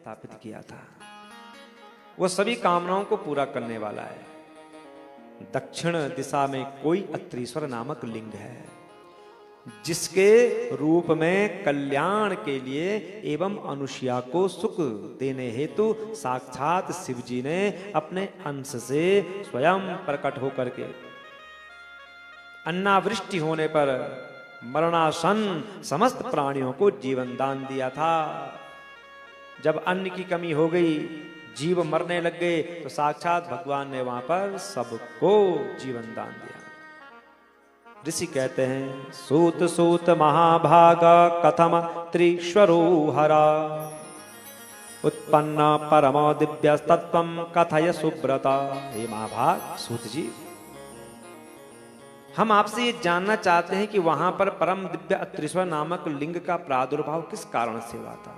स्थापित किया था। वो सभी कामनाओं को पूरा करने वाला है। दक्षिण दिशा में कोई अत्रीश्वर नामक लिंग है, जिसके रूप में कल्याण के लिए एवं अनुसुईया को सुख देने हेतु साक्षात शिव जी ने अपने अंश से स्वयं प्रकट होकर के अन्नावृष्टि होने पर मरणासन समस्त प्राणियों को जीवन दान दिया था। जब अन्न की कमी हो गई, जीव मरने लग गए, तो साक्षात भगवान ने वहां पर सबको जीवन दान दिया। ऋषि कहते हैं, सूत सूत महाभागा कथम त्रिश्वरो हरा उत्पन्न परमो दिव्य तत्वम कथय सुब्रता। हे महाभाग सूत जी, हम आपसे ये जानना चाहते हैं कि वहां पर परम दिव्य अत्रीश्वर नामक लिंग का प्रादुर्भाव किस कारण से हुआ था।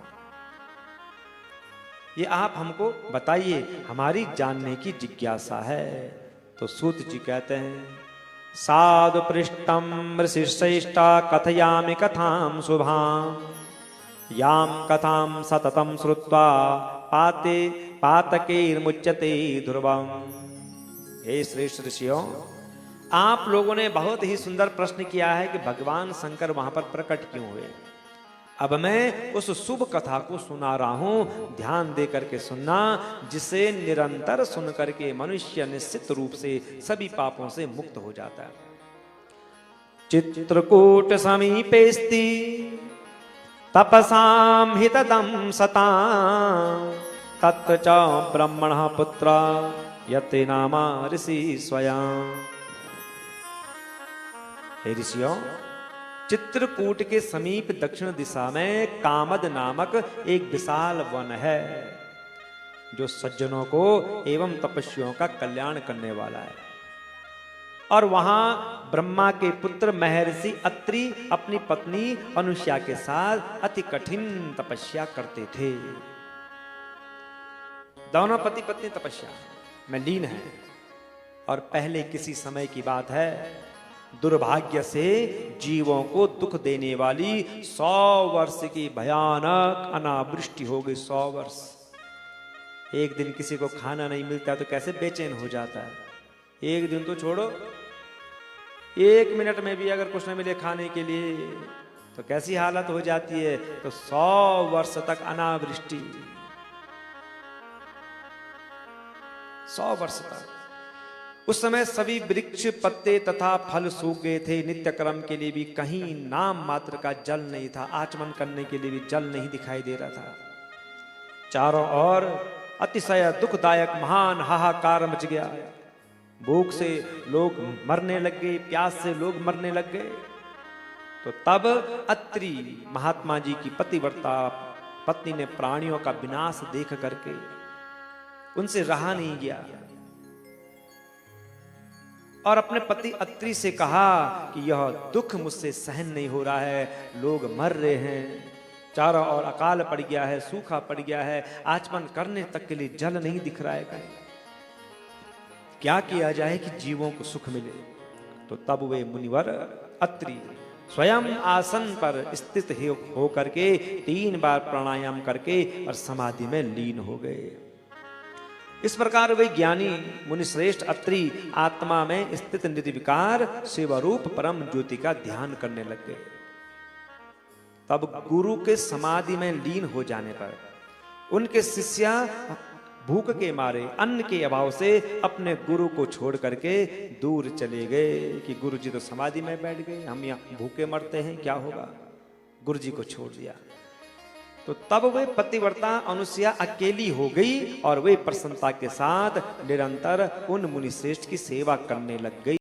ये आप हमको बताइए, हमारी जानने की जिज्ञासा है। तो सूत जी कहते हैं, साधु पृष्ठम ऋषिश्रेष्ठा कथयामि कथाम शुभाम याम कथाम सततम श्रुत्वा पाते पातकैर्मुच्यते ध्रुवम। हे श्रेष्ठ ऋषियों, आप लोगों ने बहुत ही सुंदर प्रश्न किया है कि भगवान शंकर वहां पर प्रकट क्यों हुए। अब मैं उस शुभ कथा को सुना रहा हूं, ध्यान दे करके सुनना, जिसे निरंतर सुन करके मनुष्य निश्चित रूप से सभी पापों से मुक्त हो जाता है। चित्रकूट समीपेस्ति तपसाम हितदम सता तत्र च ब्रह्मणः पुत्र यते नामा ऋषि स्वयं। हे ऋषियों, चित्रकूट के समीप दक्षिण दिशा में कामद नामक एक विशाल वन है, जो सज्जनों को एवं तपस्वियों का कल्याण करने वाला है। और वहां ब्रह्मा के पुत्र महर्षि अत्रि अपनी पत्नी अनुसुईया के साथ अति कठिन तपस्या करते थे। दोनों पति पत्नी तपस्या में लीन है। और पहले किसी समय की बात है, दुर्भाग्य से जीवों को दुख देने वाली 100 वर्ष की भयानक अनावृष्टि हो गई। 100 वर्ष। एक दिन किसी को खाना नहीं मिलता तो कैसे बेचैन हो जाता है। एक दिन तो छोड़ो, 1 मिनट में भी अगर कुछ न मिले खाने के लिए तो कैसी हालत हो जाती है। तो 100 वर्ष तक अनावृष्टि, 100 वर्ष तक। उस समय सभी वृक्ष पत्ते तथा फल सूख गए थे। नित्य कर्म के लिए भी कहीं नाम मात्र का जल नहीं था। आचमन करने के लिए भी जल नहीं दिखाई दे रहा था। चारों ओर अतिशय दुखदायक महान हाहाकार मच गया। भूख से लोग मरने लग गए, प्यास से लोग मरने लग गए। तो तब अत्रि महात्मा जी की पतिव्रता पत्नी ने प्राणियों का विनाश देख करके उनसे रहा नहीं गया और अपने पति अत्रि से कहा कि यह दुख मुझसे सहन नहीं हो रहा है। लोग मर रहे हैं, चारों ओर अकाल पड़ गया है, सूखा पड़ गया है, आचमन करने तक के लिए जल नहीं दिख रहा है कहीं। क्या किया जाए कि जीवों को सुख मिले। तो तब वे मुनिवर अत्रि स्वयं आसन पर स्थित हो करके 3 बार प्राणायाम करके और समाधि में लीन हो गए। इस प्रकार वे ज्ञानी मुनिश्रेष्ठ अत्रि आत्मा में स्थित निर्विकार शिवरूप परम ज्योति का ध्यान करने लग गए। तब गुरु के समाधि में लीन हो जाने पर उनके शिष्य भूख के मारे, अन्न के अभाव से अपने गुरु को छोड़ करके दूर चले गए कि गुरु जी तो समाधि में बैठ गए, हम यहाँ भूखे मरते हैं, क्या होगा। गुरु जी को छोड़ दिया। तो तब वे पतिव्रता अनुसुईया अकेली हो गई और वे प्रसन्नता के साथ निरंतर उन मुनिश्रेष्ठ की सेवा करने लग गई।